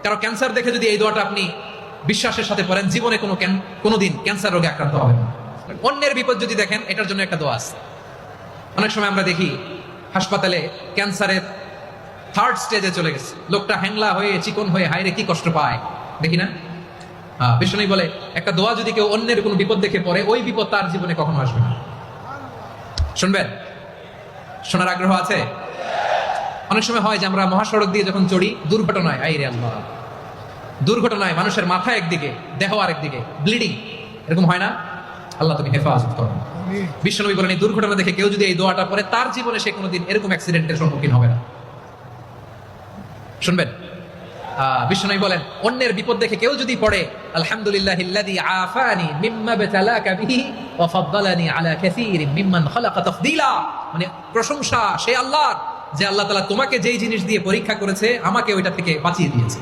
কারো ক্যান্সার দেখে যদি এই দোয়াটা আপনি বিশ্বাসের সাথে পড়েন, জীবনে কোনোদিন ক্যান্সার রোগে আক্রান্ত হবেন না। অন্যের বিপদ যদি দেখেন, এটার জন্য একটা দোয়া আছে। অনেক সময় আমরা দেখি হাসপাতালে ক্যান্সারের থার্ড স্টেজে চলে গেছে, লোকটা হ্যাংলা হয়ে চিকন হয়ে হায়রে কি কষ্ট পায়, দেখি না? বিষ্ণু বলে একটা দোয়া যদি কেউ অন্যের কোনো বিপদ দেখে পড়ে, ওই বিপদ তার জীবনে কখনো আসবে না। শুনবেন? শোনার আগ্রহ আছে? অনেক সময় হয় যে আমরা মহাসড়ক দিয়ে যখন চড়ি, দুর্ঘটনায়, আইরে আল্লাহ, দুর্ঘটনায় মানুষের মাথা একদিকে, দেহ আরেকদিকে, ব্লিডিং, এরকম হয় না? আল্লাহ তুমি হেফাজত করো। বিশ্বনবী বলেন এই দুর্ঘটনা দেখে কেউ যদি এই দোয়াটা পড়ে, তার জীবনে সে কোনোদিন এরকম অ্যাক্সিডেন্টের সম্মুখীন হবে না। শুনবেন? বিশ্বনবী বলেন অন্যের বিপদ দেখে কেউ যদি পড়ে, আলহামদুলিল্লাহিল্লাযী আফানি মিম্মা বাতালাকা বিহি ওয়া ফাদ্দালানি আলা কাসীরিন মিম্মান খালাকা তাফদীলা, মানে প্রশংসা সে আল্লাহর যে আল্লাহ তাআলা তোমাকে যেই জিনিস দিয়ে পরীক্ষা করেছে, আমাকে ওইটা থেকে বাঁচিয়ে দিয়েছে।